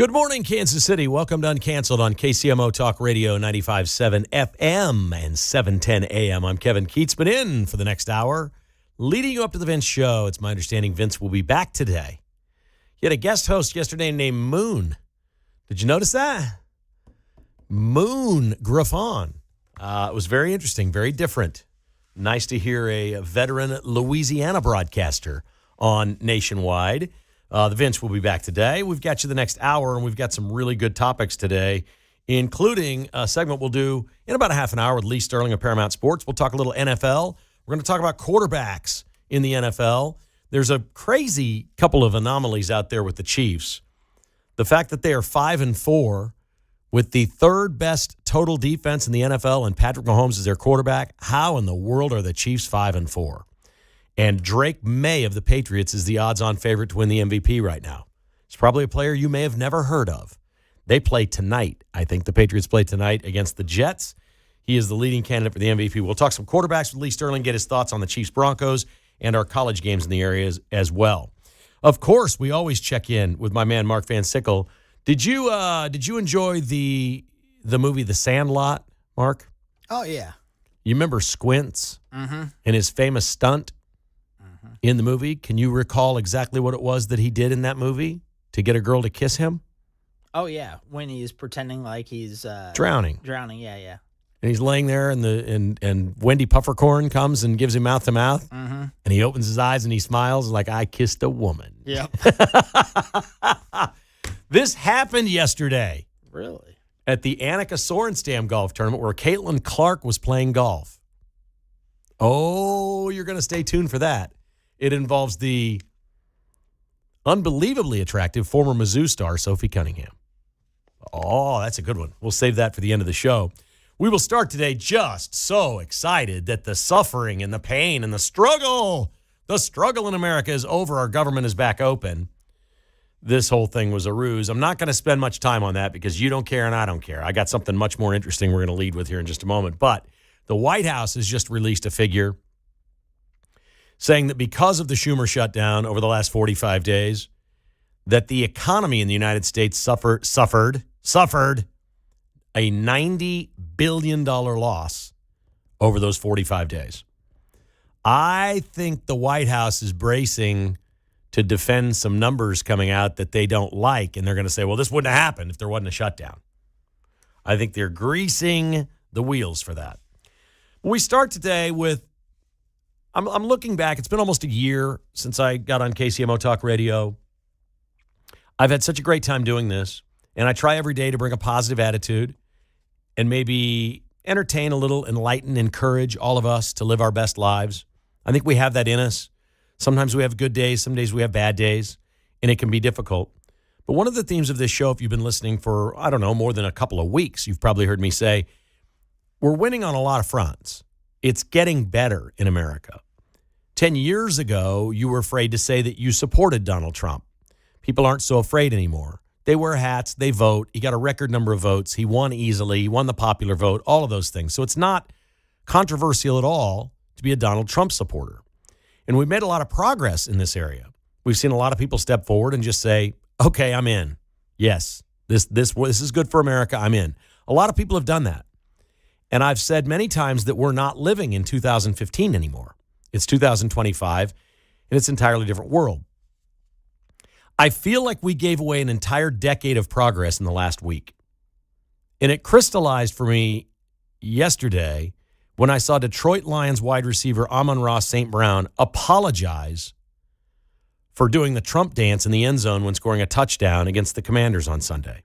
Good morning, Kansas City. Welcome to Uncanceled on KCMO Talk Radio 95.7 FM and 710 AM. I'm Kevin Kietzman in for the next hour, leading you up to the Vince Show. It's my understanding Vince will be back today. He had a guest host yesterday named Moon. Did you notice that? Moon Griffon. It was very interesting, very different. Nice to hear a veteran Louisiana broadcaster on Nationwide. The Vince will be back today. We've got you the next hour, and we've got some really good topics today, including a segment we'll do in about a half an hour with Lee Sterling of Paramount Sports. We'll talk a little NFL. We're going to talk about quarterbacks in the NFL. There's a crazy couple of anomalies out there with the Chiefs. The fact that they are 5-4 with the third best total defense in the NFL and Patrick Mahomes is their quarterback. How in the world are the Chiefs 5-4? And Drake May of the Patriots is the odds-on favorite to win the MVP right now. It's probably a player you may have never heard of. They play tonight. I think the Patriots play tonight against the Jets. He is the leading candidate for the MVP. We'll talk some quarterbacks with Lee Sterling, get his thoughts on the Chiefs-Broncos and our college games in the areas as well. Of course, we always check in with my man Mark Van Sickle. Did you enjoy the movie The Sandlot, Mark? Oh, yeah. You remember Squints Mm-hmm. and his famous stunt in the movie? Can you recall exactly what it was that he did in that movie to get a girl to kiss him? Oh, yeah. When he's pretending like he's Drowning. Drowning, yeah. And he's laying there, and Wendy Puffercorn comes and gives him mouth to mouth, Mm-hmm. and he opens his eyes and he smiles like, I kissed a woman. Yep. This happened yesterday Really? at the Annika Sorenstam golf tournament where Caitlin Clark was playing golf. Oh, you're going to stay tuned for that. It involves the unbelievably attractive former Mizzou star, Sophie Cunningham. Oh, that's a good one. We'll save that for the end of the show. We will start today just so excited that the suffering and the pain and the struggle in America is over. Our government is back open. This whole thing was a ruse. I'm not going to spend much time on that because you don't care and I don't care. I got something much more interesting we're going to lead with here in just a moment. But the White House has just released a figure saying that because of the Schumer shutdown over the last 45 days, that the economy in the United States suffered a $90 billion loss over those 45 days. I think the White House is bracing to defend some numbers coming out that they don't like, and they're going to say, well, this wouldn't have happened if there wasn't a shutdown. I think they're greasing the wheels for that. We start today with, I'm looking back. It's been almost a year since I got on KCMO Talk Radio. I've had such a great time doing this, and I try every day to bring a positive attitude and maybe entertain a little, enlighten, encourage all of us to live our best lives. I think we have that in us. Sometimes we have good days, some days we have bad days, and it can be difficult. But one of the themes of this show, if you've been listening for, I don't know, more than a couple of weeks, you've probably heard me say, we're winning on a lot of fronts. It's getting better in America. 10 years ago, you were afraid to say that you supported Donald Trump. People aren't so afraid anymore. They wear hats, they vote. He got a record number of votes. He won easily. He won the popular vote, all of those things. So it's not controversial at all to be a Donald Trump supporter. And we've made a lot of progress in this area. We've seen a lot of people step forward and just say, okay, I'm in. Yes, this is good for America. I'm in. A lot of people have done that. And I've said many times that we're not living in 2015 anymore. It's 2025, and it's an entirely different world. I feel like we gave away an entire decade of progress in the last week. And it crystallized for me yesterday when I saw Detroit Lions wide receiver Amon-Ra St. Brown apologize for doing the Trump dance in the end zone when scoring a touchdown against the Commanders on Sunday.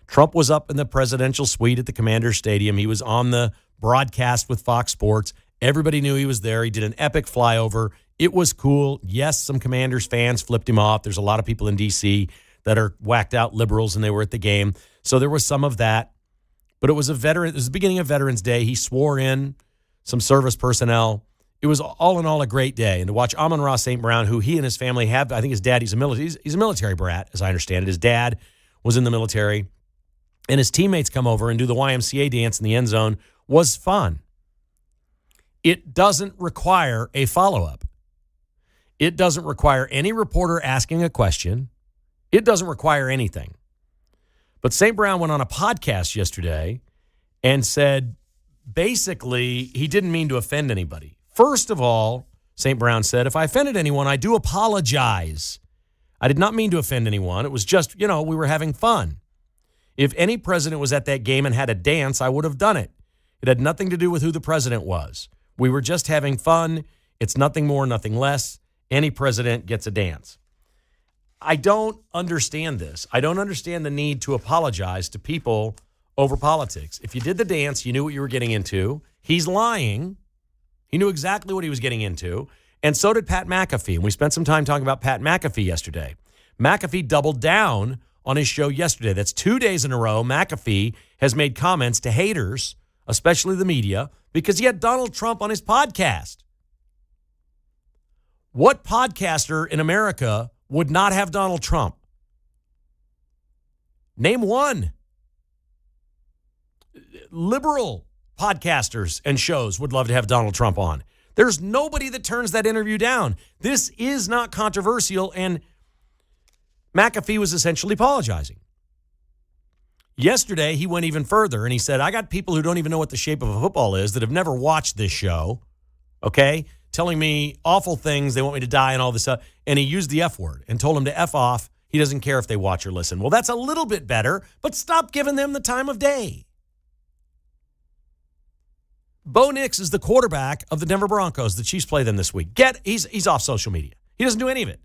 Trump was up in the presidential suite at the Commanders Stadium. He was on the broadcast with Fox Sports. Everybody knew he was there. He did an epic flyover. It was cool. Yes, some Commanders fans flipped him off. There's a lot of people in D.C. that are whacked out liberals, and they were at the game. So there was some of that. But it was the beginning of Veterans Day. He swore in some service personnel. It was all in all a great day. And to watch Amon-Ra St. Brown, who he and his family have, I think his dad, he's a military brat, as I understand it. His dad was in the military. And his teammates come over and do the YMCA dance in the end zone was fun. It doesn't require a follow-up. It doesn't require any reporter asking a question. It doesn't require anything. But St. Brown went on a podcast yesterday and said, basically, he didn't mean to offend anybody. First of all, St. Brown said, if I offended anyone, I do apologize. I did not mean to offend anyone. It was just, we were having fun. If any president was at that game and had a dance, I would have done it. It had nothing to do with who the president was. We were just having fun. It's nothing more, nothing less. Any president gets a dance. I don't understand this. I don't understand the need to apologize to people over politics. If you did the dance, you knew what you were getting into. He's lying. He knew exactly what he was getting into. And so did Pat McAfee. And we spent some time talking about Pat McAfee yesterday. McAfee doubled down on his show yesterday. That's 2 days in a row. McAfee has made comments to haters, especially the media, because he had Donald Trump on his podcast. What podcaster in America would not have Donald Trump? Name one. Liberal podcasters and shows would love to have Donald Trump on. There's nobody that turns that interview down. This is not controversial, and McAfee was essentially apologizing. Yesterday, he went even further, and he said, I got people who don't even know what the shape of a football is that have never watched this show, okay, telling me awful things, they want me to die and all this stuff, and he used the F word and told them to F off. He doesn't care if they watch or listen. Well, that's a little bit better, but stop giving them the time of day. Bo Nix is the quarterback of the Denver Broncos. The Chiefs play them this week. He's off social media. He doesn't do any of it.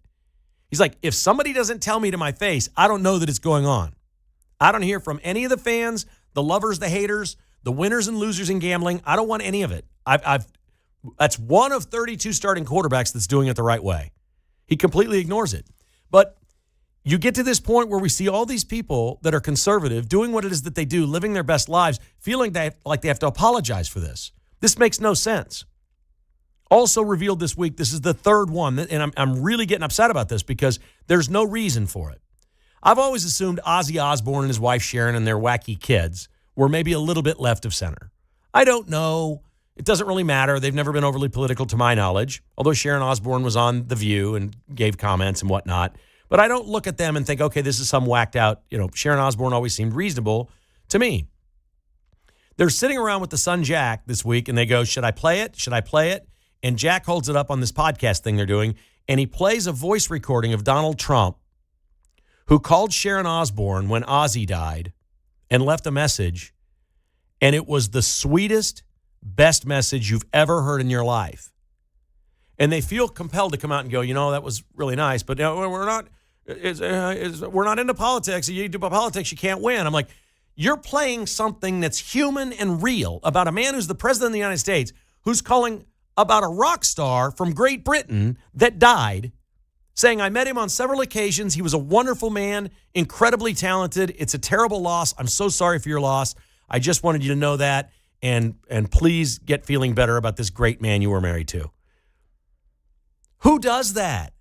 He's like, if somebody doesn't tell me to my face, I don't know that it's going on. I don't hear from any of the fans, the lovers, the haters, the winners and losers in gambling. I don't want any of it. That's one of 32 starting quarterbacks that's doing it the right way. He completely ignores it. But you get to this point where we see all these people that are conservative doing what it is that they do, living their best lives, feeling like they have to apologize for this. This makes no sense. Also revealed this week, this is the third one, and I'm really getting upset about this because there's no reason for it. I've always assumed Ozzy Osbourne and his wife Sharon and their wacky kids were maybe a little bit left of center. I don't know. It doesn't really matter. They've never been overly political to my knowledge, although Sharon Osbourne was on The View and gave comments and whatnot. But I don't look at them and think, okay, this is some whacked out, Sharon Osbourne always seemed reasonable to me. They're sitting around with the son Jack this week and they go, should I play it? Should I play it? And Jack holds it up on this podcast thing they're doing and he plays a voice recording of Donald Trump who called Sharon Osbourne when Ozzy died and left a message. And it was the sweetest, best message you've ever heard in your life. And they feel compelled to come out and go, that was really nice, but we're not into politics. You do politics, you can't win. I'm like, you're playing something that's human and real about a man who's the president of the United States, who's calling about a rock star from Great Britain that died, saying, I met him on several occasions. He was a wonderful man, incredibly talented. It's a terrible loss. I'm so sorry for your loss. I just wanted you to know that. And please get feeling better about this great man you were married to. Who does that?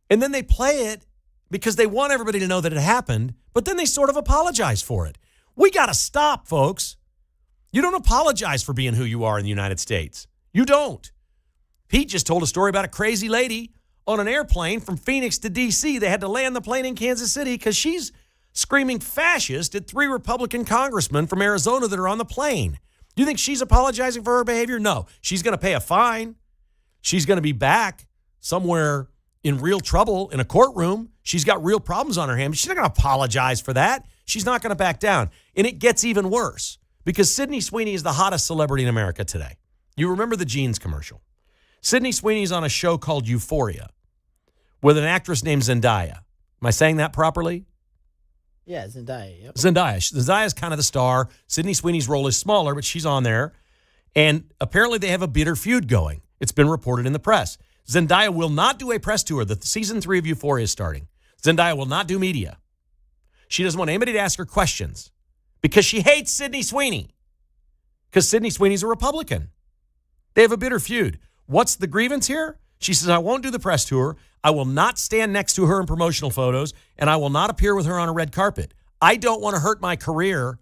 And then they play it because they want everybody to know that it happened, but then they sort of apologize for it. We got to stop, folks. You don't apologize for being who you are in the United States. You don't. Pete just told a story about a crazy lady on an airplane from Phoenix to D.C. They had to land the plane in Kansas City because she's screaming fascist at 3 Republican congressmen from Arizona that are on the plane. Do you think she's apologizing for her behavior? No. She's going to pay a fine. She's going to be back somewhere in real trouble in a courtroom. She's got real problems on her hands. She's not going to apologize for that. She's not going to back down. And it gets even worse because Sydney Sweeney is the hottest celebrity in America today. You remember the jeans commercial. Sydney Sweeney's on a show called Euphoria with an actress named Zendaya. Am I saying that properly? Yeah, Zendaya. Yep. Zendaya's kind of the star. Sydney Sweeney's role is smaller, but she's on there. And apparently they have a bitter feud going. It's been reported in the press. Zendaya will not do a press tour. The season 3 of Euphoria is starting. Zendaya will not do media. She doesn't want anybody to ask her questions because she hates Sydney Sweeney because Sydney Sweeney's a Republican. They have a bitter feud. What's the grievance here? She says, I won't do the press tour. I will not stand next to her in promotional photos, and I will not appear with her on a red carpet. I don't want to hurt my career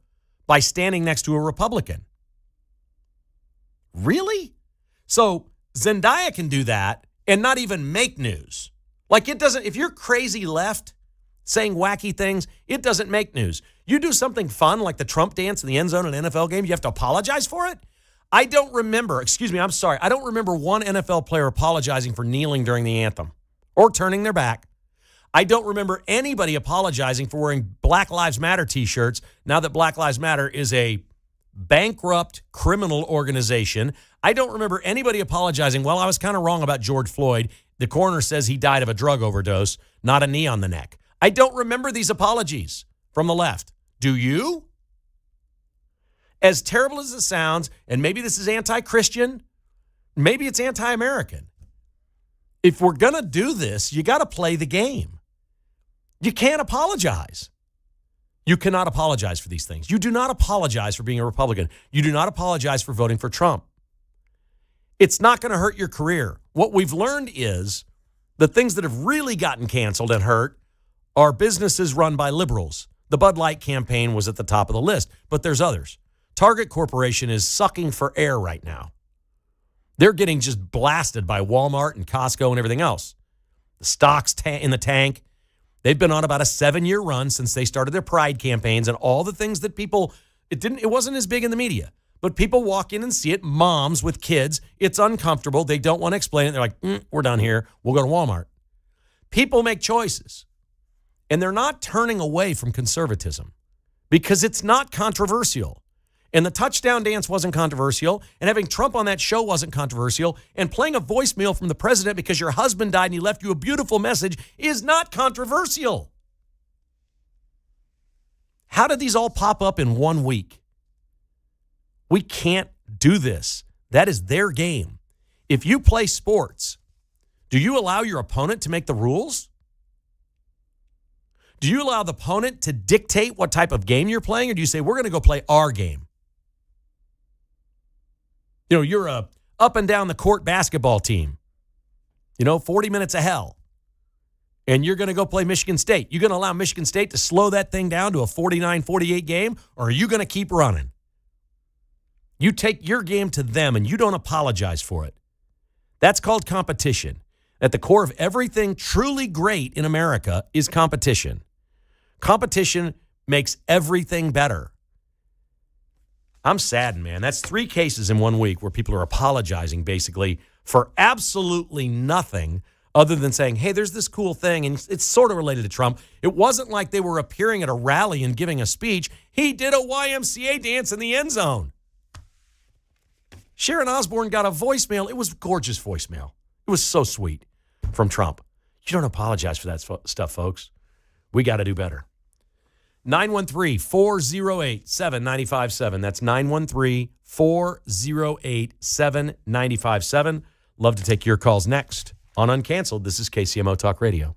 by standing next to a Republican. Really? So Zendaya can do that and not even make news. Like it doesn't, if you're crazy left saying wacky things, it doesn't make news. You do something fun like the Trump dance in the end zone in an NFL game, you have to apologize for it? I don't remember one NFL player apologizing for kneeling during the anthem or turning their back. I don't remember anybody apologizing for wearing Black Lives Matter t-shirts now that Black Lives Matter is a bankrupt criminal organization. I don't remember anybody apologizing. Well, I was kind of wrong about George Floyd. The coroner says he died of a drug overdose, not a knee on the neck. I don't remember these apologies from the left. Do you? As terrible as it sounds, and maybe this is anti-Christian, maybe it's anti-American. If we're going to do this, you got to play the game. You can't apologize. You cannot apologize for these things. You do not apologize for being a Republican. You do not apologize for voting for Trump. It's not going to hurt your career. What we've learned is the things that have really gotten canceled and hurt are businesses run by liberals. The Bud Light campaign was at the top of the list, but there's others. Target Corporation is sucking for air right now. They're getting just blasted by Walmart and Costco and everything else. The stock's in the tank. They've been on about a 7-year run since they started their pride campaigns and all the things that people, it wasn't as big in the media, but people walk in and see it. Moms with kids, it's uncomfortable. They don't want to explain it. They're like, we're done here. We'll go to Walmart. People make choices, and they're not turning away from conservatism because it's not controversial. And the touchdown dance wasn't controversial, and having Trump on that show wasn't controversial, and playing a voicemail from the president because your husband died and he left you a beautiful message is not controversial. How did these all pop up in 1 week? We can't do this. That is their game. If you play sports, do you allow your opponent to make the rules? Do you allow the opponent to dictate what type of game you're playing, or do you say, we're going to go play our game? You know, you're a up and down the court basketball team, 40 minutes of hell, and you're going to go play Michigan State. You're going to allow Michigan State to slow that thing down to a 49-48 game, or are you going to keep running? You take your game to them, and you don't apologize for it. That's called competition. At the core of everything truly great in America is competition. Competition makes everything better. I'm saddened, man. That's 3 cases in 1 week where people are apologizing basically for absolutely nothing other than saying, hey, there's this cool thing, and it's sort of related to Trump. It wasn't like they were appearing at a rally and giving a speech. He did a YMCA dance in the end zone. Sharon Osbourne got a voicemail. It was a gorgeous voicemail. It was so sweet from Trump. You don't apologize for that stuff, folks. We got to do better. 913-408-7957. That's 913-408-7957. Love to take your calls next on Uncanceled. This is KCMO Talk Radio.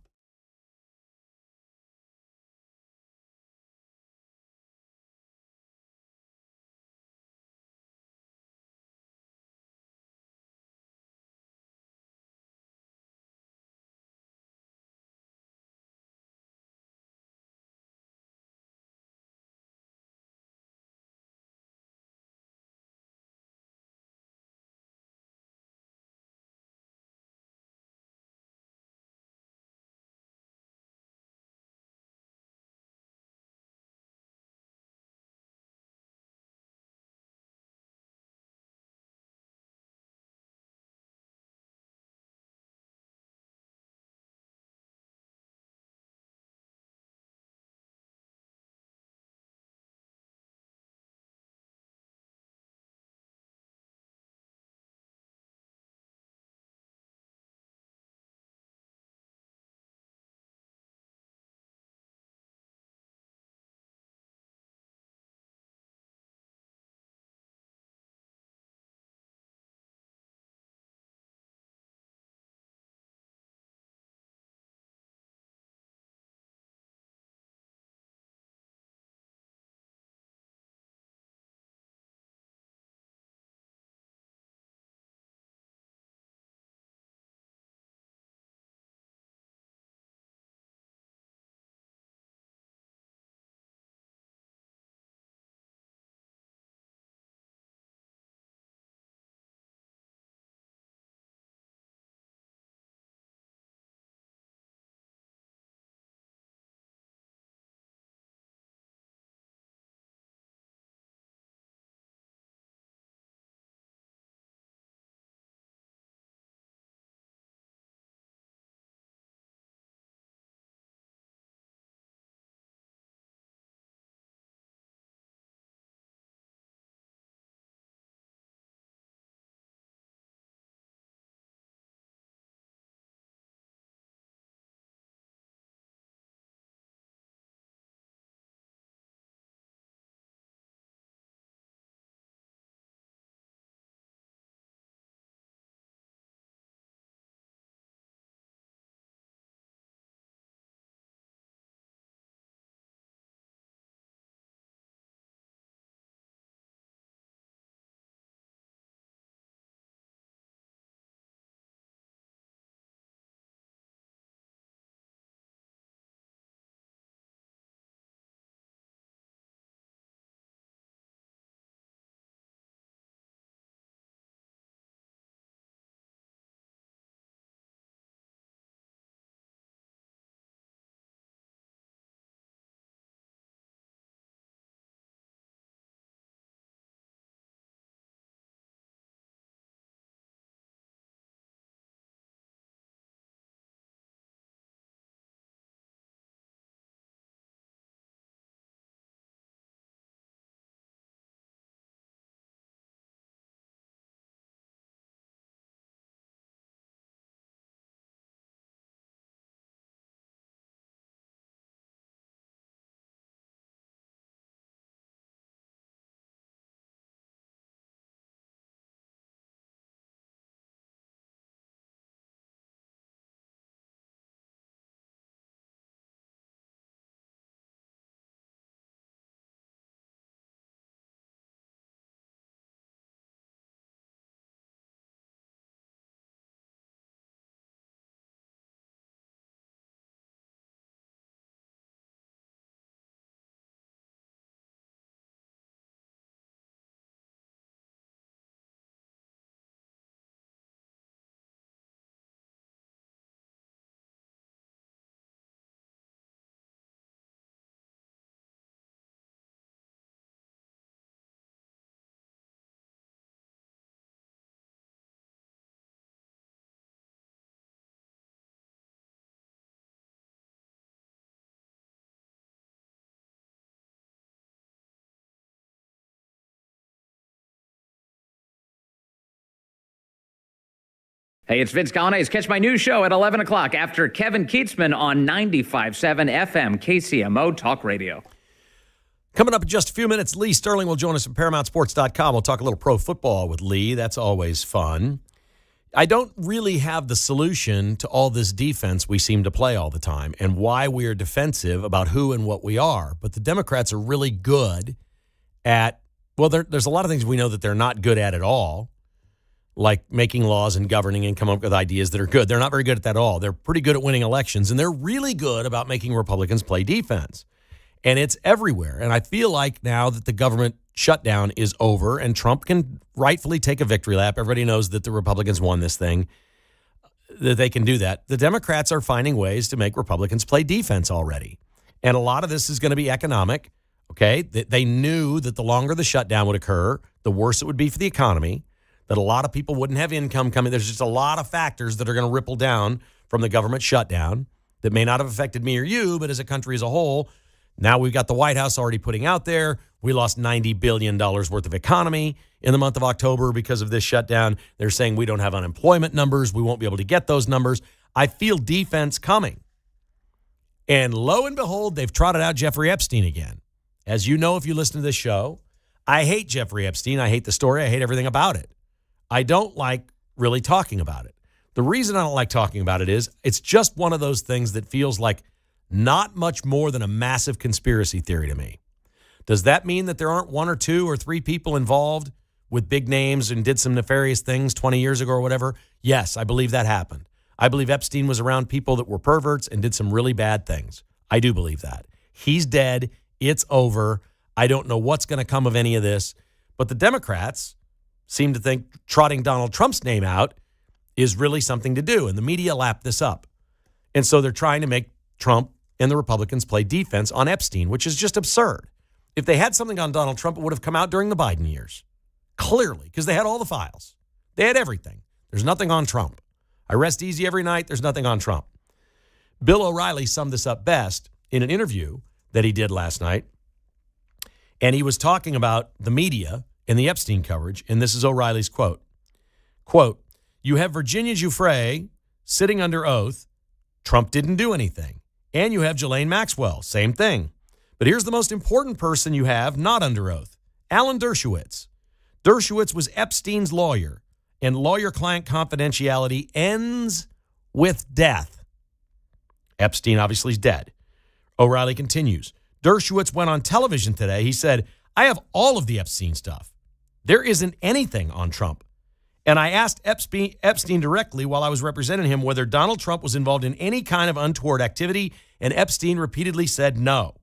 Hey, it's Vince Coglianese. Catch my new show at 11 o'clock after Kevin Kietzman on 95.7 FM KCMO Talk Radio. Coming up in just a few minutes, Lee Sterling will join us from ParamountSports.com. We'll talk a little pro football with Lee. That's always fun. I don't really have the solution to all this defense we seem to play all the time and why we are defensive about who and what we are. But the Democrats are really good at, well, there's a lot of things we know that they're not good at all, like making laws and governing and come up with ideas that are good. They're not very good at that at all. They're pretty good at winning elections, and they're really good about making Republicans play defense. And it's everywhere. And I feel like now that the government shutdown is over and Trump can rightfully take a victory lap, everybody knows that the Republicans won this thing, that they can do that. The Democrats are finding ways to make Republicans play defense already. And a lot of this is going to be economic, okay? They knew that the longer the shutdown would occur, the worse it would be for the economy, that a lot of people wouldn't have income coming. There's just a lot of factors that are going to ripple down from the government shutdown that may not have affected me or you, but as a country as a whole. Now we've got the White House already putting out there, we lost $90 billion worth of economy in the month of October because of this shutdown. They're saying we don't have unemployment numbers. We won't be able to get those numbers. I feel defense coming. And lo and behold, they've trotted out Jeffrey Epstein again. As you know, if you listen to this show, I hate Jeffrey Epstein. I hate the story. I hate everything about it. I don't like really talking about it. The reason I don't like talking about it is it's just one of those things that feels like not much more than a massive conspiracy theory to me. Does that mean that there aren't one or two or three people involved with big names and did some nefarious things 20 years ago or whatever? Yes, I believe that happened. I believe Epstein was around people that were perverts and did some really bad things. I do believe that. He's dead. It's over. I don't know what's going to come of any of this. But the Democrats seem to think trotting Donald Trump's name out is really something to do. And the media lapped this up. And so they're trying to make Trump and the Republicans play defense on Epstein, which is just absurd. If they had something on Donald Trump, it would have come out during the Biden years. Clearly, because they had all the files. They had everything. There's nothing on Trump. I rest easy every night. There's nothing on Trump. Bill O'Reilly summed this up best in an interview that he did last night. And he was talking about the media and the Epstein coverage. And this is O'Reilly's quote. Quote, "You have Virginia Giuffre sitting under oath. Trump didn't do anything. And you have Ghislaine Maxwell. Same thing. But here's the most important person you have not under oath. Alan Dershowitz. Dershowitz was Epstein's lawyer. And lawyer-client confidentiality ends with death." Epstein obviously is dead. O'Reilly continues. Dershowitz went on television today. He said, "I have all of the Epstein stuff. There isn't anything on Trump. And I asked Epstein directly while I was representing him whether Donald Trump was involved in any kind of untoward activity, and Epstein repeatedly said no.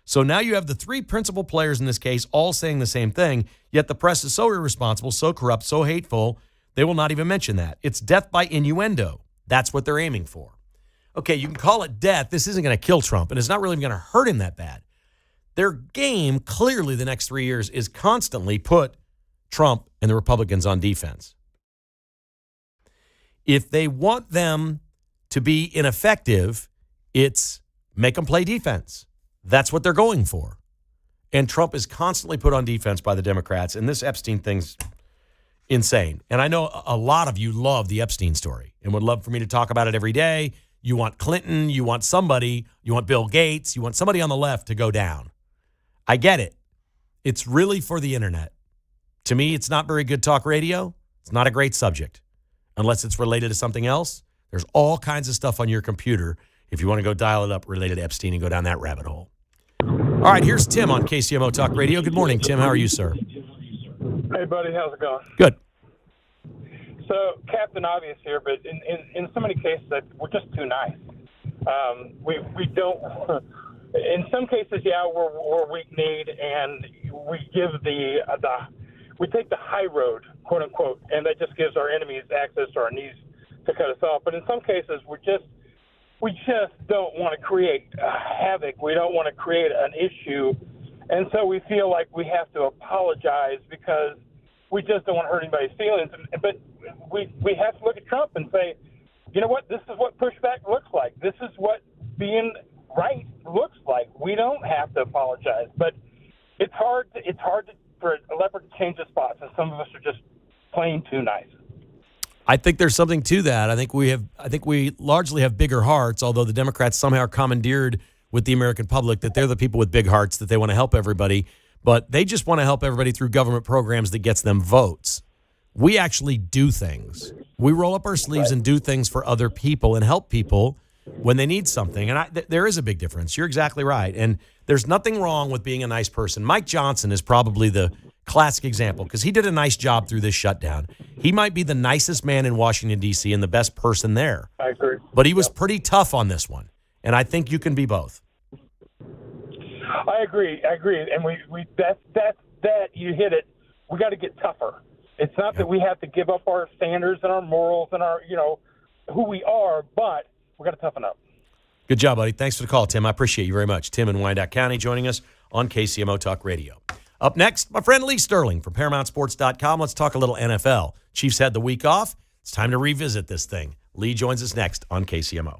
So now you have the three principal players in this case all saying the same thing, yet the press is so irresponsible, so corrupt, so hateful, they will not even mention that. It's death by innuendo. That's what they're aiming for." Okay, you can call it death. This isn't going to kill Trump, and it's not really going to hurt him that bad. Their game, clearly the next 3 years, is constantly put Trump and the Republicans on defense. If they want them to be ineffective, it's make them play defense. That's what they're going for. And Trump is constantly put on defense by the Democrats, and this Epstein thing's insane. And I know a lot of you love the Epstein story and would love for me to talk about it every day. You want Clinton, you want somebody, you want Bill Gates, you want somebody on the left to go down. I get it. It's really for the internet. To me, it's not very good talk radio. It's not a great subject. Unless it's related to something else. There's all kinds of stuff on your computer if you want to go dial it up related to Epstein and go down that rabbit hole. All right, here's Tim on KCMO Talk Radio. Good morning, Tim. How are you, sir? Hey, buddy. How's it going? Good. So, Captain Obvious here, but in so many cases, we're just too nice. We don't. In some cases, yeah, we're weak-kneed, and we give we take the high road, quote unquote, and that just gives our enemies access to our knees to cut us off. But in some cases, we just don't want to create havoc. We don't want to create an issue, and so we feel like we have to apologize because we just don't want to hurt anybody's feelings. But we have to look at Trump and say, you know what? This is what pushback looks like. This is what being right looks like. We don't have to apologize, but it's hard for a leopard to change the spots, and some of us are just plain too nice. I think there's something to that. I think we largely have bigger hearts, although the Democrats somehow are commandeered with the American public that they're the people with big hearts, that they want to help everybody, but they just want to help everybody through government programs that gets them votes. We actually do things. We roll up our sleeves and do things for other people and help people when they need something. And there is a big difference. You're exactly right. And there's nothing wrong with being a nice person. Mike Johnson is probably the classic example because he did a nice job through this shutdown. He might be the nicest man in Washington, D.C. and the best person there. I agree. But he was pretty tough on this one. And I think you can be both. I agree. And that you hit it. We got to get tougher. It's not that we have to give up our standards and our morals and our, who we are, but we got to toughen up. Good job, buddy. Thanks for the call, Tim. I appreciate you very much. Tim in Wyandotte County joining us on KCMO Talk Radio. Up next, my friend Lee Sterling from ParamountSports.com. Let's talk a little NFL. Chiefs had the week off. It's time to revisit this thing. Lee joins us next on KCMO.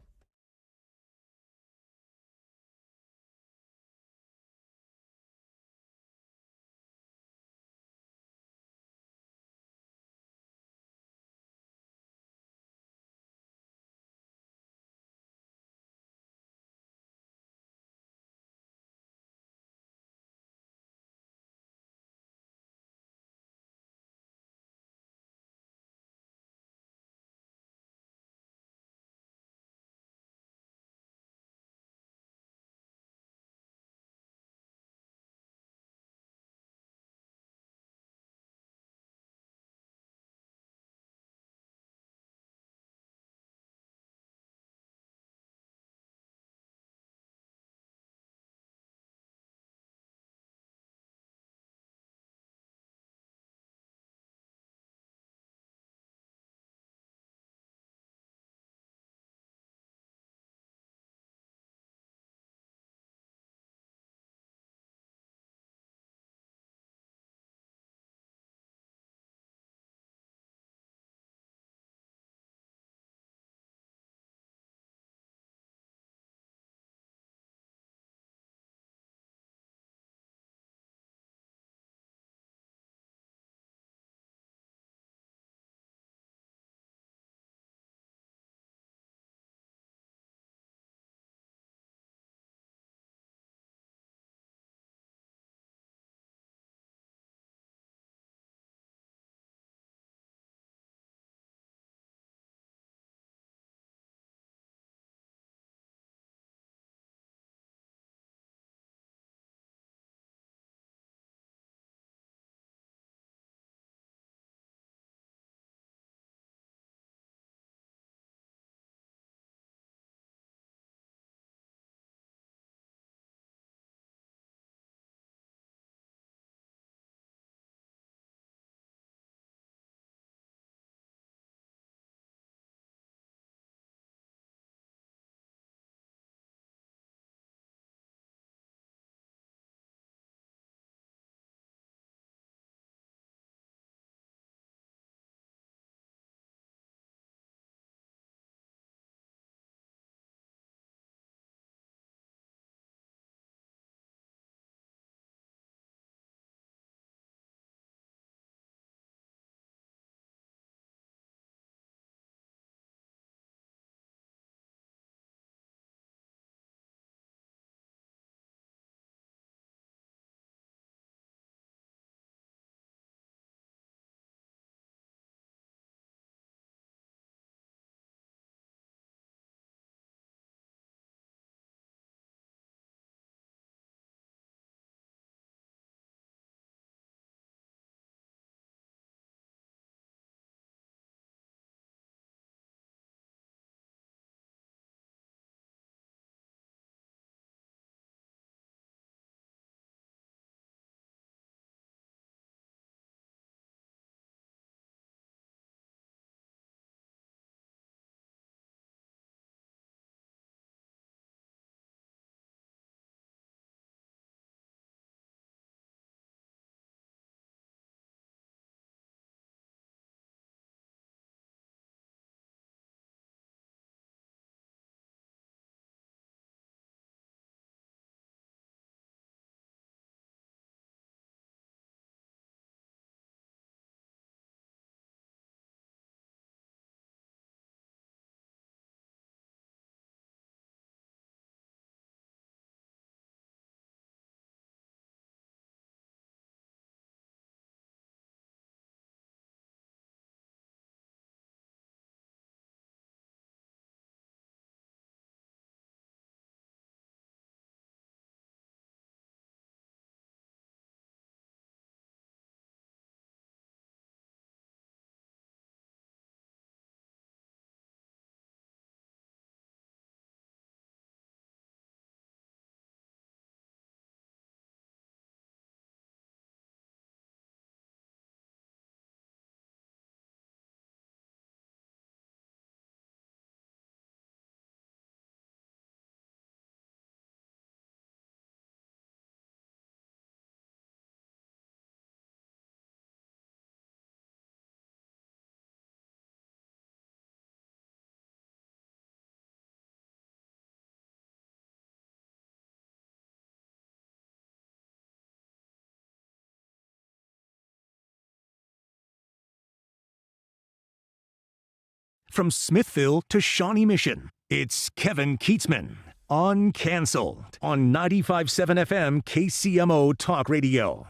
From Smithville to Shawnee Mission, it's Kevin Kietzman. Uncanceled on 95.7 FM KCMO Talk Radio.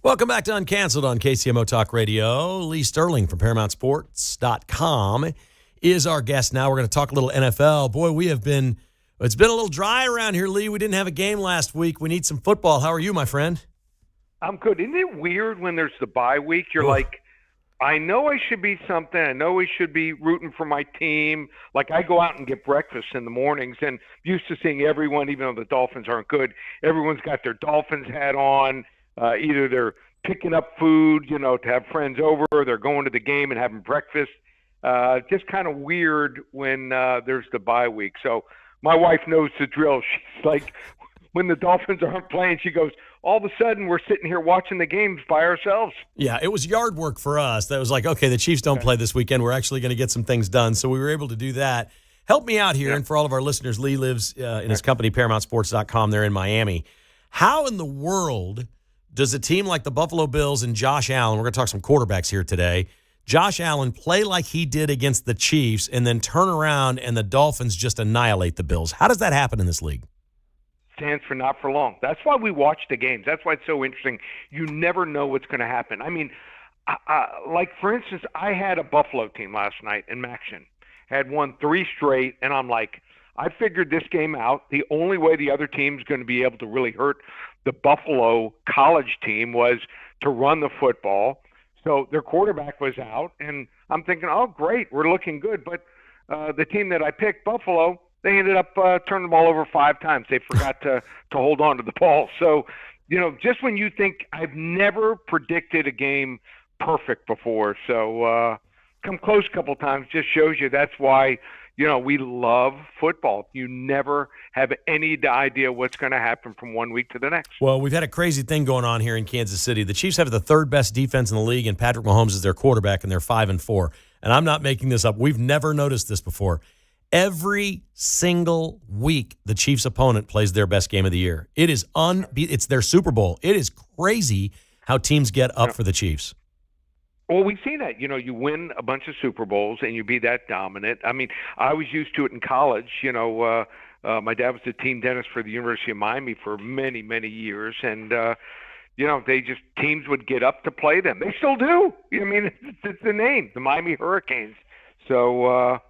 Welcome back to Uncanceled on KCMO Talk Radio. Lee Sterling from ParamountSports.com is our guest now. We're going to talk a little NFL. Boy, it's been a little dry around here, Lee. We didn't have a game last week. We need some football. How are you, my friend? I'm good. Isn't it weird when there's the bye week? You're like, I know I should be something. I know I should be rooting for my team. Like, I go out and get breakfast in the mornings and used to seeing everyone, even though the Dolphins aren't good, everyone's got their Dolphins hat on. Either they're picking up food, to have friends over, or they're going to the game and having breakfast. Just kind of weird when there's the bye week. So my wife knows the drill. She's like, when the Dolphins aren't playing, she goes, all of a sudden we're sitting here watching the games by ourselves. Yeah, it was yard work for us. That was like, okay, the Chiefs don't play this weekend. We're actually going to get some things done. So we were able to do that. Help me out here. And for all of our listeners, Lee lives in his company, ParamountSports.com. They're in Miami. How in the world does a team like the Buffalo Bills and Josh Allen, we're going to talk some quarterbacks here today, Josh Allen play like he did against the Chiefs and then turn around and the Dolphins just annihilate the Bills? How does that happen in this league? Stands for not for long. That's why we watch the games. That's why it's so interesting. You never know what's going to happen. I mean, like, for instance, I had a Buffalo team last night in Maction. Had won 3 straight, and I'm like, I figured this game out. The only way the other team's going to be able to really hurt the Buffalo college team was to run the football. So their quarterback was out, and I'm thinking, oh, great, we're looking good. But the team that I picked, Buffalo, they ended up turning the ball over 5 times. They forgot to hold on to the ball. So, just when you think, I've never predicted a game perfect before. So come close a couple times just shows you that's why, we love football. You never have any idea what's going to happen from one week to the next. Well, we've had a crazy thing going on here in Kansas City. The Chiefs have the 3rd best defense in the league, and Patrick Mahomes is their quarterback, and they're 5-4. And I'm not making this up. We've never noticed this before. Every single week, the Chiefs' opponent plays their best game of the year. It's their Super Bowl. It is crazy how teams get up for the Chiefs. Well, we've seen that. You win a bunch of Super Bowls and you be that dominant. I mean, I was used to it in college. My dad was the team dentist for the University of Miami for many, many years, and teams would get up to play them. They still do. I mean, it's the name, the Miami Hurricanes. So.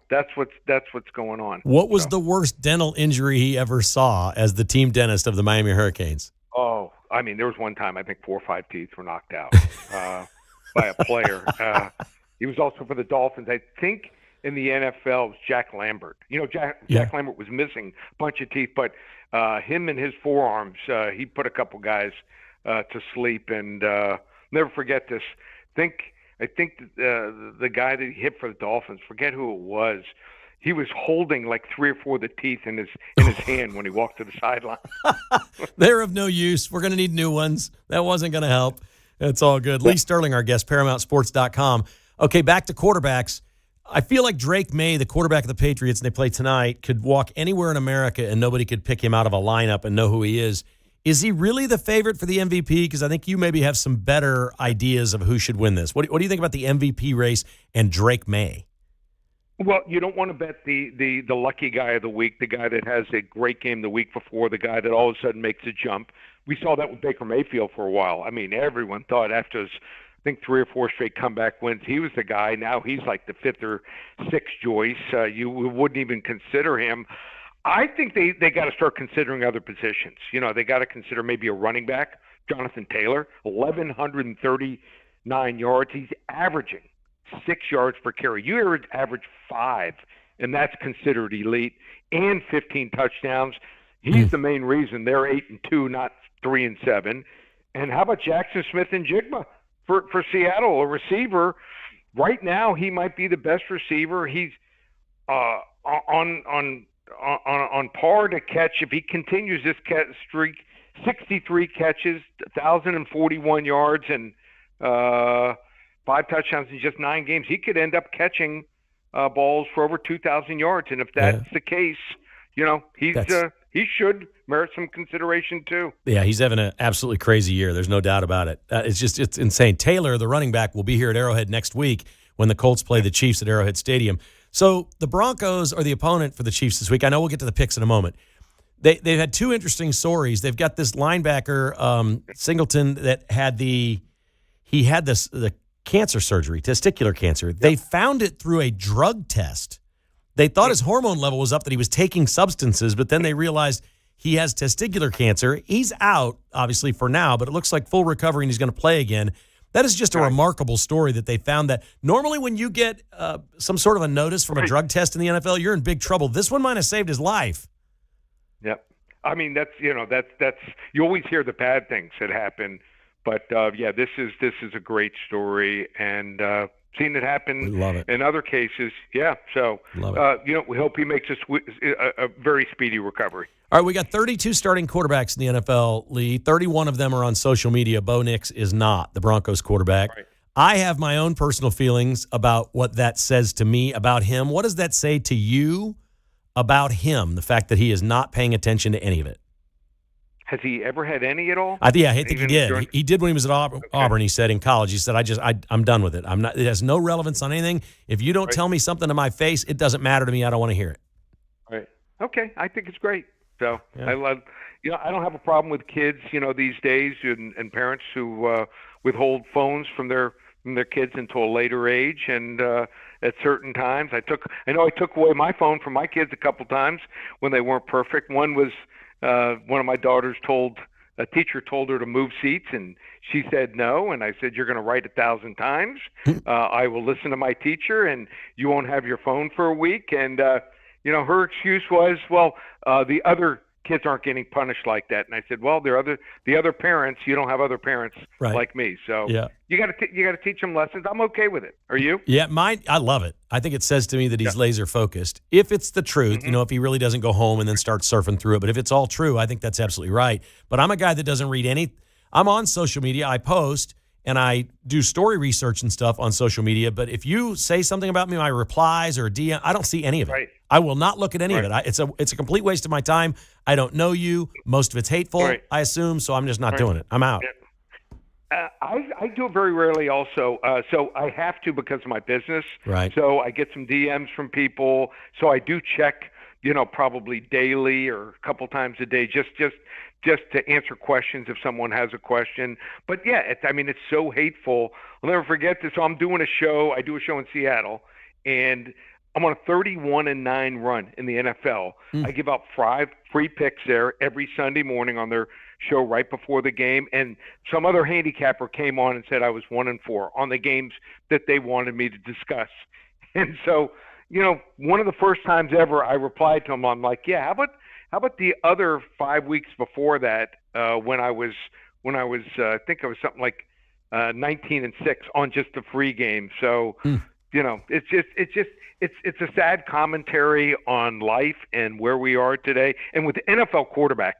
That's what's going on. What was the worst dental injury he ever saw as the team dentist of the Miami Hurricanes? Oh, I mean, there was one time I think 4 or 5 teeth were knocked out by a player. He was also for the Dolphins. I think in the NFL it was Jack Lambert. Jack Lambert was missing a bunch of teeth, but him and his forearms, he put a couple guys to sleep. And never forget this. I think the guy that he hit for the Dolphins, forget who it was, he was holding like 3 or 4 of the teeth in his hand when he walked to the sideline. They're of no use. We're going to need new ones. That wasn't going to help. It's all good. Lee Sterling, our guest, ParamountSports.com. Okay, back to quarterbacks. I feel like Drake May, the quarterback of the Patriots, and they play tonight, could walk anywhere in America and nobody could pick him out of a lineup and know who he is. Is he really the favorite for the MVP? Because I think you maybe have some better ideas of who should win this. What do you think about the MVP race and Drake May? Well, you don't want to bet the lucky guy of the week, the guy that has a great game the week before, the guy that all of a sudden makes a jump. We saw that with Baker Mayfield for a while. I mean, everyone thought after his, I think, 3 or 4 straight comeback wins, he was the guy. Now he's like the 5th or 6th choice. You wouldn't even consider him. I think they got to start considering other positions. They got to consider maybe a running back, Jonathan Taylor, 1,139 yards. He's averaging 6 yards per carry. You average 5, and that's considered elite, and 15 touchdowns. He's the main reason they're 8-2, not 3-7. And how about Jackson Smith and Jigba for Seattle, a receiver? Right now, he might be the best receiver. He's on par to catch, if he continues this streak, 63 catches, 1,041 yards, and 5 touchdowns in just 9 games. He could end up catching balls for over 2,000 yards, and if that's the case, he should merit some consideration too. Yeah, he's having an absolutely crazy year. There's no doubt about it. It's insane. Taylor, the running back, will be here at Arrowhead next week. when the Colts play the Chiefs at Arrowhead Stadium. So the Broncos are the opponent for the Chiefs this week. I know we'll get to the picks in a moment. They've had two interesting stories. They've got this linebacker, Singleton, that had the cancer surgery, testicular cancer. They found it through a drug test. They thought his hormone level was up, that he was taking substances, but then they realized he has testicular cancer. He's out, obviously, for now, but it looks like full recovery and he's going to play again. That is just a remarkable story that they found that normally when you get some sort of a notice from a drug test in the NFL, you're in big trouble. This one might have saved his life. Yep. I mean, that's you always hear the bad things that happen, but this is a great story, and seen it happen in other cases. Yeah. So, we hope he makes a very speedy recovery. All right, we got 32 starting quarterbacks in the NFL, Lee. 31 of them are on social media. Bo Nix is not, the Broncos quarterback. Right. I have my own personal feelings about what that says to me about him. What does that say to you about him, the fact that he is not paying attention to any of it? Has he ever had any at all? I think he did. He did when he was at Auburn. He said in college, he said, I'm done with it. It has no relevance on anything. If you don't tell me something to my face, it doesn't matter to me. I don't want to hear it. Right. Okay. I think it's great. So I love, I don't have a problem with kids, these days and parents who withhold phones from their kids until a later age. And at certain times, I took away my phone from my kids a couple times when they weren't perfect. One was one of my daughters a teacher told her to move seats, and she said no. And I said, you're going to write 1,000 times. I will listen to my teacher, and you won't have your phone for a week. And her excuse was, the other kids aren't getting punished like that. And I said, well, the other parents, you don't have other parents like me. So you got to teach them lessons. I'm okay with it. Are you? Yeah, I love it. I think it says to me that he's laser focused. If it's the truth, if he really doesn't go home and then start surfing through it. But if it's all true, I think that's absolutely right. But I'm a guy that doesn't read any. I'm on social media. I post. And I do story research and stuff on social media. But if you say something about me, my replies or DM, I don't see any of it. Right. I will not look at any of it. It's a complete waste of my time. I don't know you. Most of it's hateful, I assume. So I'm just not doing it. I'm out. I do it very rarely also. So I have to because of my business. Right. So I get some DMs from people. So I do check, probably daily or a couple times a day, just to answer questions if someone has a question. But it's so hateful. I'll never forget this. So I'm doing a show. I do a show in Seattle, and I'm on a 31-9 run in the NFL. I give out 5 free picks there every Sunday morning on their show right before the game. And some other handicapper came on and said I was 1-4 on the games that they wanted me to discuss. And so, one of the first times ever I replied to him, I'm like, how about the other 5 weeks before that, when I was I think I was something like 19-6 on just the free game. So, it's a sad commentary on life and where we are today. And with NFL quarterbacks,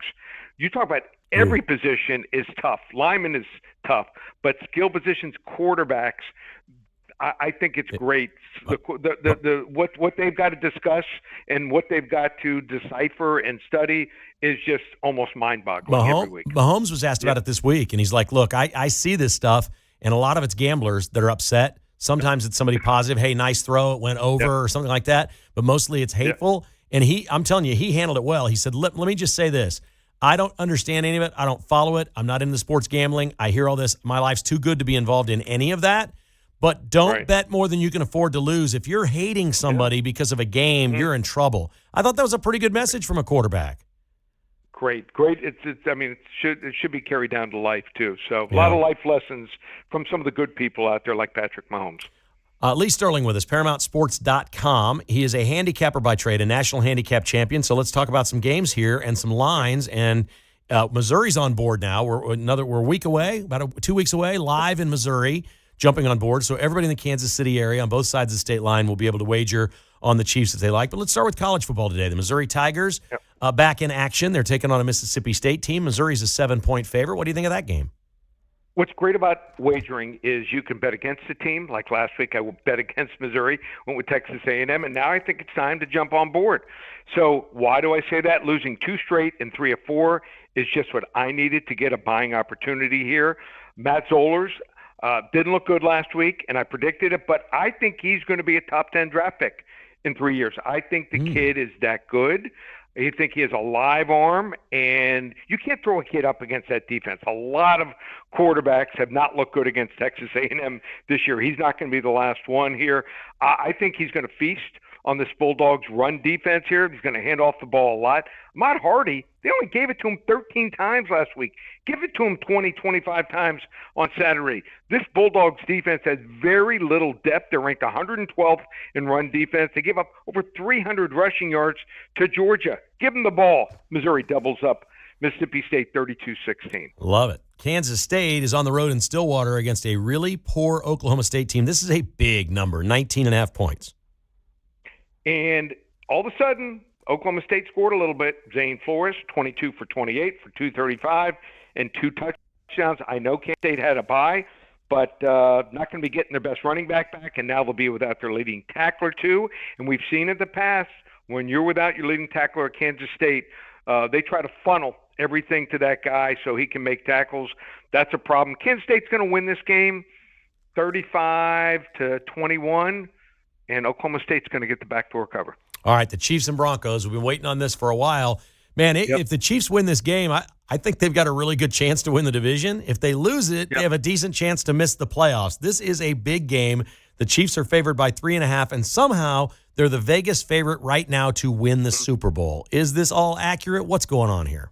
you talk about every position is tough. Lineman is tough, but skill positions, quarterbacks, I think it's great. What they've got to discuss and what they've got to decipher and study is just almost mind-boggling every week. Mahomes was asked about it this week, and he's like, look, I see this stuff, and a lot of it's gamblers that are upset. Sometimes it's somebody positive, hey, nice throw, it went over or something like that, but mostly it's hateful. And I'm telling you, he handled it well. He said, let me just say this. I don't understand any of it. I don't follow it. I'm not into sports gambling. I hear all this. My life's too good to be involved in any of that. But don't bet more than you can afford to lose. If you're hating somebody because of a game, you're in trouble. I thought that was a pretty good message from a quarterback. Great. It should be carried down to life too. So a lot of life lessons from some of the good people out there like Patrick Mahomes. Lee Sterling with us, ParamountSports.com. He is a handicapper by trade, a national handicap champion. So let's talk about some games here and some lines. And Missouri's on board now. We're a week away, 2 weeks away, live in Missouri, jumping on board. So everybody in the Kansas City area on both sides of the state line will be able to wager on the Chiefs if they like. But let's start with college football today. The Missouri Tigers back in action. They're taking on a Mississippi State team. Missouri's a 7-point favorite. What do you think of that game? What's great about wagering is you can bet against a team. Like last week, I will bet against Missouri, went with Texas A&M, and now I think it's time to jump on board. So why do I say that? Losing 2 straight and 3 of 4 is just what I needed to get a buying opportunity here. Matt Zollers, Didn't look good last week, and I predicted it, but I think he's going to be a top 10 draft pick in 3 years. I think the kid is that good. I think he has a live arm, and you can't throw a kid up against that defense. A lot of quarterbacks have not looked good against Texas A&M this year. He's not going to be the last one here. I think he's going to feast on this Bulldogs run defense here. He's going to hand off the ball a lot. Ahmad Hardy, they only gave it to him 13 times last week. Give it to him 20, 25 times on Saturday. This Bulldogs defense has very little depth. They're ranked 112th in run defense. They give up over 300 rushing yards to Georgia. Give them the ball. Missouri doubles up Mississippi State 32-16. Love it. Kansas State is on the road in Stillwater against a really poor Oklahoma State team. This is a big number, 19.5 points. And all of a sudden, Oklahoma State scored a little bit. Zane Flores, 22 for 28 for 235 and 2 touchdowns. I know Kansas State had a bye, but not going to be getting their best running back, and now they'll be without their leading tackler too. And we've seen in the past, when you're without your leading tackler at Kansas State, they try to funnel everything to that guy so he can make tackles. That's a problem. Kansas State's going to win this game 35-21. And Oklahoma State's going to get the backdoor cover. All right, the Chiefs and Broncos, we've been waiting on this for a while. Man, if the Chiefs win this game, I think they've got a really good chance to win the division. If they lose it, they have a decent chance to miss the playoffs. This is a big game. The Chiefs are favored by 3.5, and somehow they're the Vegas favorite right now to win the Super Bowl. Is this all accurate? What's going on here?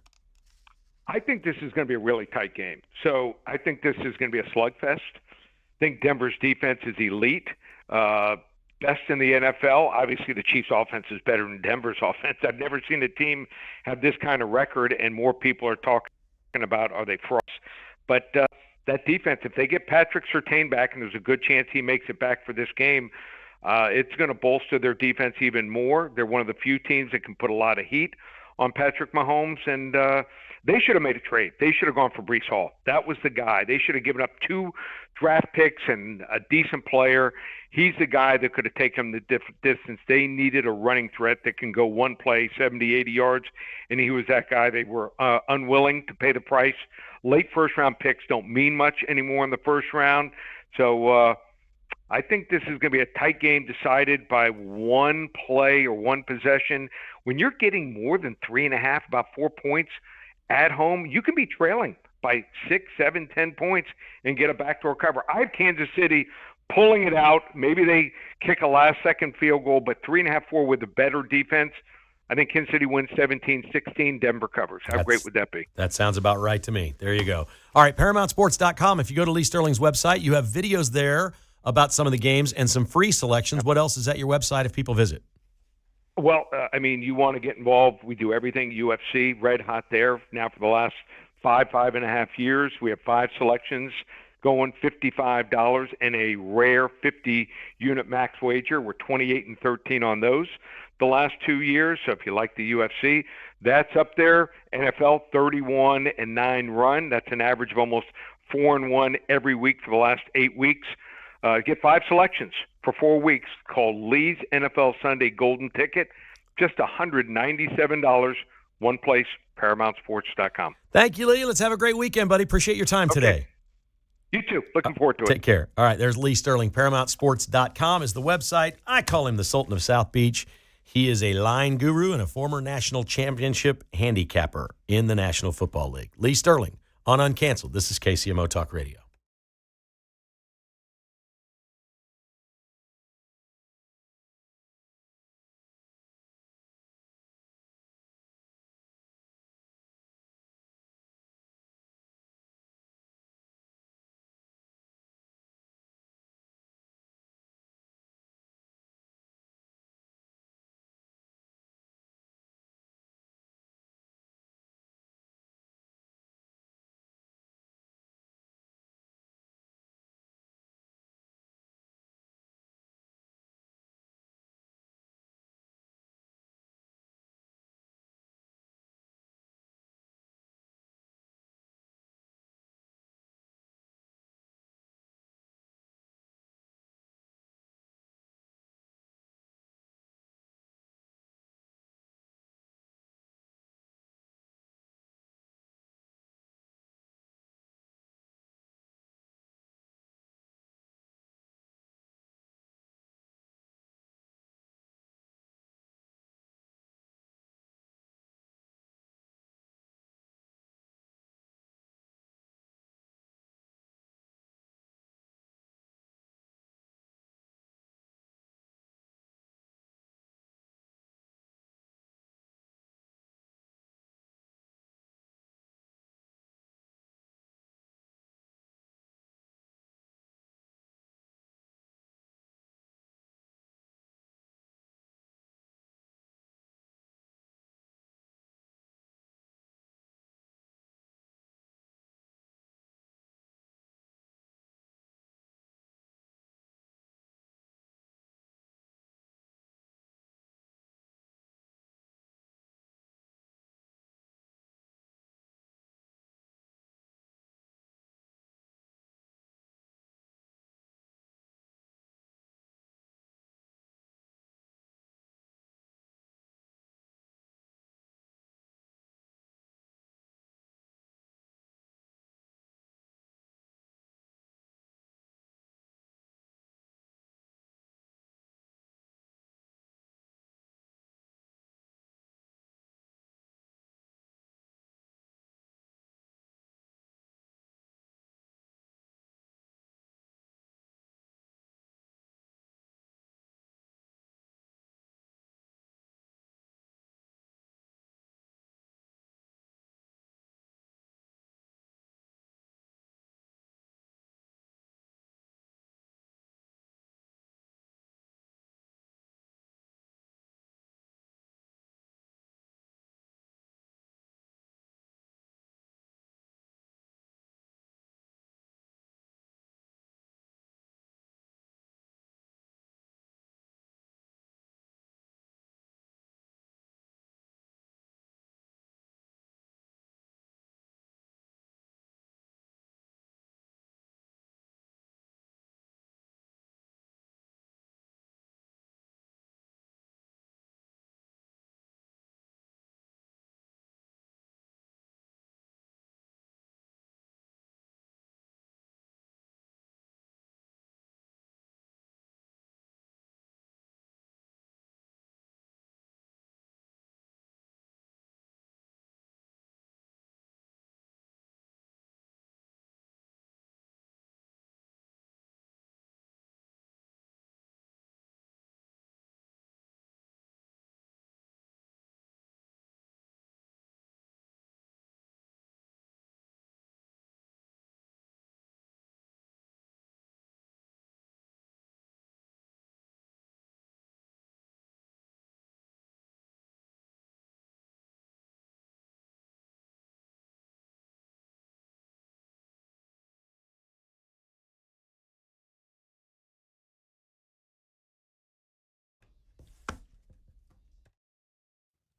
I think this is going to be a really tight game. So I think this is going to be a slugfest. I think Denver's defense is elite. Best in the NFL. Obviously, the Chiefs' offense is better than Denver's offense. I've never seen a team have this kind of record, and more people are talking about, are they frauds? But that defense, if they get Patrick Surtain back, and there's a good chance he makes it back for this game, it's going to bolster their defense even more. They're one of the few teams that can put a lot of heat on Patrick Mahomes, and they should have made a trade. They should have gone for Breece Hall. That was the guy. They should have given up 2 draft picks and a decent player. He's the guy that could have taken them the distance. They needed a running threat that can go one play, 70, 80 yards, and he was that guy. They were unwilling to pay the price. Late first-round picks don't mean much anymore in the first round. So I think this is going to be a tight game decided by one play or one possession. When you're getting more than 3.5, about 4 points at home, you can be trailing by 6, 7, 10 points and get a backdoor cover. I have Kansas City pulling it out. Maybe they kick a last-second field goal, but 3.5, 4 with a better defense. I think Kansas City wins 17-16. Denver covers. How great would that be? That sounds about right to me. There you go. All right, ParamountSports.com. If you go to Lee Sterling's website, you have videos there about some of the games and some free selections. What else is at your website if people visit? Well, I mean, you want to get involved. We do everything. UFC, red hot there now for the last 5.5 years. We have 5 selections going $55 and a rare 50-unit max wager. We're 28-13 on those the last 2 years. So if you like the UFC, that's up there. NFL 31-9 run. That's an average of almost 4-1 every week for the last 8 weeks. Get 5 selections for 4 weeks called Lee's NFL Sunday Golden Ticket. Just $197. One place, ParamountSports.com. Thank you, Lee. Let's have a great weekend, buddy. Appreciate your time today. You too. Looking forward to it. Take care. All right, there's Lee Sterling. ParamountSports.com is the website. I call him the Sultan of South Beach. He is a line guru and a former national championship handicapper in the National Football League. Lee Sterling on Uncanceled. This is KCMO Talk Radio.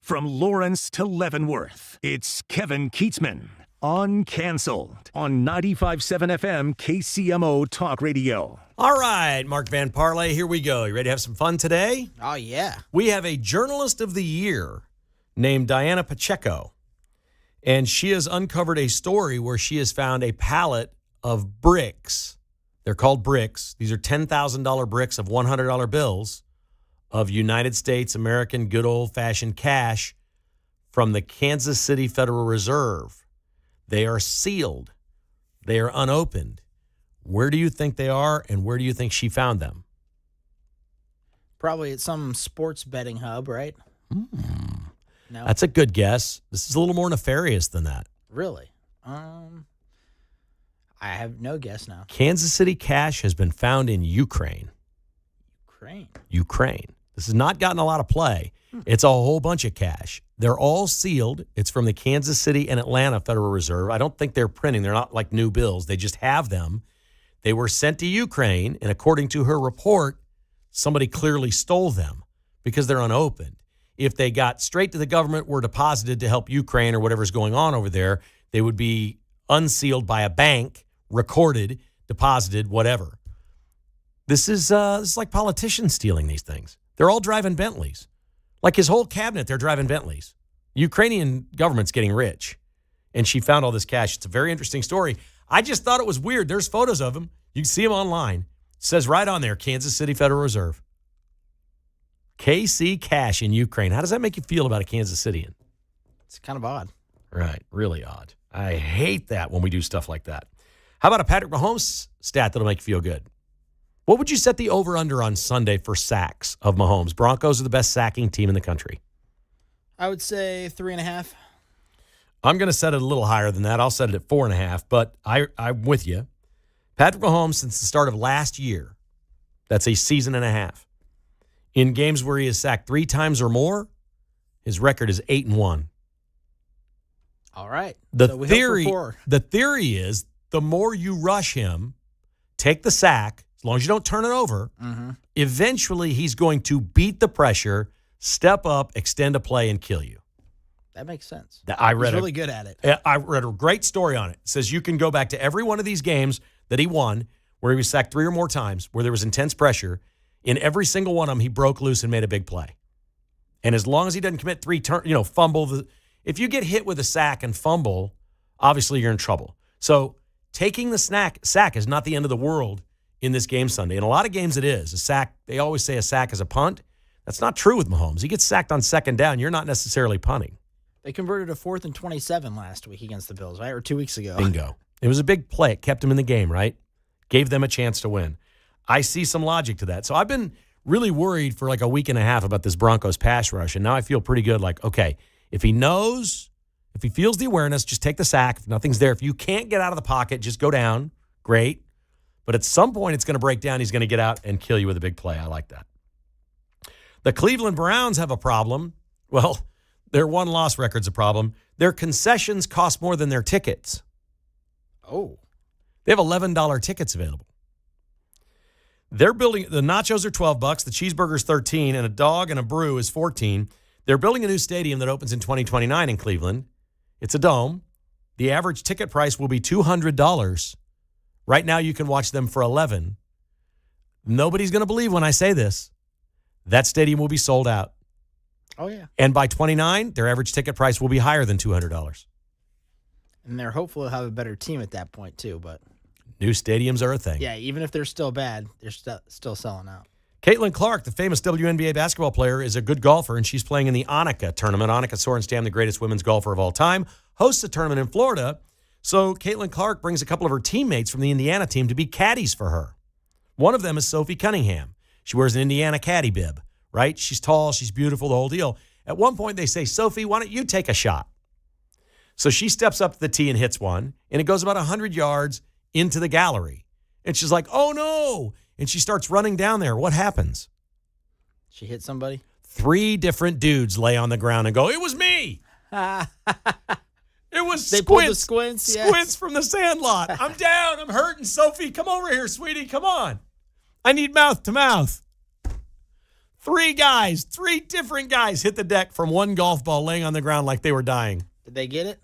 From Lawrence to Leavenworth, it's Kevin Kietzman, Uncanceled, on 95.7 FM KCMO Talk Radio. All right, Mark Van Parlay, here we go. You ready to have some fun today? Oh, yeah. We have a Journalist of the Year named Diana Pacheco, and she has uncovered a story where she has found a pallet of bricks. They're called bricks. These are $10,000 bricks of $100 bills of United States American good old-fashioned cash from the Kansas City Federal Reserve. They are sealed. They are unopened. Where do you think they are, and where do you think she found them? Probably at some sports betting hub, right? No, That's a good guess. This is a little more nefarious than that. really. I have no guess now. Kansas City cash has been found in Ukraine. Ukraine. This has not gotten a lot of play. It's a whole bunch of cash. They're all sealed. It's from the Kansas City and Atlanta Federal Reserve. I don't think they're printing. They're not like new bills. They just have them. They were sent to Ukraine, and according to her report, somebody clearly stole them because they're unopened. If they got straight to the government, were deposited to help Ukraine or whatever's going on over there, they would be unsealed by a bank, recorded, deposited, whatever. This is like politicians stealing these things. They're all driving Bentleys. Like his whole cabinet, they're driving Bentleys. Ukrainian government's getting rich. And she found all this cash. It's a very interesting story. I just thought it was weird. There's photos of him. You can see him online. It says right on there, Kansas City Federal Reserve. KC Cash in Ukraine. How does that make you feel about a Kansas Cityan? It's kind of odd. Right. Really odd. I hate that when we do stuff like that. How about a Patrick Mahomes stat that'll make you feel good? What would you set the over-under on Sunday for sacks of Mahomes? Broncos are the best sacking team in the country. I would say 3.5. I'm going to set it a little higher than that. I'll set it at 4.5, but I'm with you. Patrick Mahomes, since the start of last year, that's a season and a half. In games where he has sacked 3 times or more, his record is 8-1. All right. The So we hope for 4. theory is the more you rush him, take the sack, as long as you don't turn it over, eventually he's going to beat the pressure, step up, extend a play, and kill you. That makes sense. He's really good at it. I read a great story on it. It says you can go back to every one of these games that he won where he was sacked 3 or more times, where there was intense pressure. In every single one of them, he broke loose and made a big play. And as long as he doesn't commit 3 fumble. If you get hit with a sack and fumble, obviously you're in trouble. So taking the sack is not the end of the world in this game Sunday. In a lot of games it is. A sack, they always say a sack is a punt. That's not true with Mahomes. He gets sacked on second down. You're not necessarily punting. They converted a 4th and 27 last week against the Bills, right? Or 2 weeks ago. Bingo. It was a big play. It kept them in the game, right? Gave them a chance to win. I see some logic to that. So I've been really worried for like a week and a half about this Broncos pass rush, and now I feel pretty good. Like, okay, if he feels the awareness, just take the sack. If nothing's there, if you can't get out of the pocket, just go down. Great. But at some point, it's going to break down. He's going to get out and kill you with a big play. I like that. The Cleveland Browns have a problem. Well, their one-loss record's a problem. Their concessions cost more than their tickets. Oh. They have $11 tickets available. They're building, the nachos are $12, the cheeseburger's $13, and a dog and a brew is $14. They're building a new stadium that opens in 2029 in Cleveland. It's a dome. The average ticket price will be $200. Right now, you can watch them for $11. Nobody's going to believe when I say this. That stadium will be sold out. Oh, yeah. And by 29, their average ticket price will be higher than $200. And they're hopeful to have a better team at that point, too. But New stadiums are a thing. yeah, even if they're still bad, they're still selling out. Caitlin Clark, the famous WNBA basketball player, is a good golfer, and she's playing in the Annika tournament. Annika Sorenstam, the greatest women's golfer of all time, hosts a tournament in Florida. So Caitlin Clark brings a couple of her teammates from the Indiana team to be caddies for her. One of them is Sophie Cunningham. She wears an Indiana caddy bib, right? She's tall, she's beautiful, the whole deal. At one point, they say, Sophie, why don't you take a shot? So she steps up to the tee and hits one, and it goes about 100 yards into the gallery. And she's like, oh, no. And she starts running down there. What happens? She hit somebody? 3 different dudes lay on the ground and go, it was me. It was They Squints. pulled the Squints, yes. Squints from the Sandlot. I'm down. I'm hurting. Sophie, come over here, sweetie. Come on. I need mouth to mouth. 3 different guys hit the deck from one golf ball laying on the ground like they were dying. Did they get it?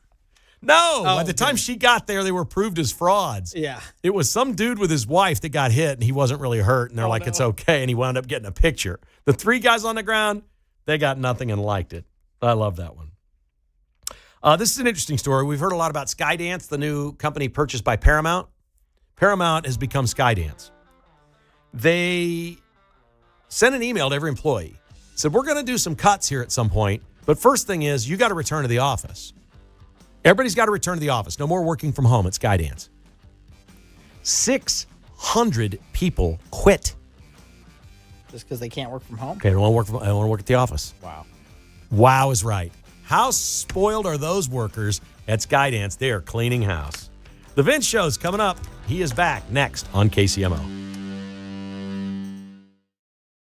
No, Oh, by the time she got there, they were proved as frauds. Yeah. It was some dude with his wife that got hit, and he wasn't really hurt, and they're like, it's okay, and he wound up getting a picture. The 3 guys on the ground, they got nothing and liked it. I love that one. This is an interesting story. We've heard a lot about Skydance, the new company purchased by Paramount. Paramount has become Skydance. They sent an email to every employee. Said, we're going to do some cuts here at some point, but first thing is you got to return to the office. Everybody's got to return to the office. No more working from home at Skydance. 600 people quit. Just because they can't work from home? Okay, I don't want to work at the office. Wow. Wow is right. How spoiled are those workers at Skydance? They are cleaning house. The Vince Show's coming up. He is back next on KCMO.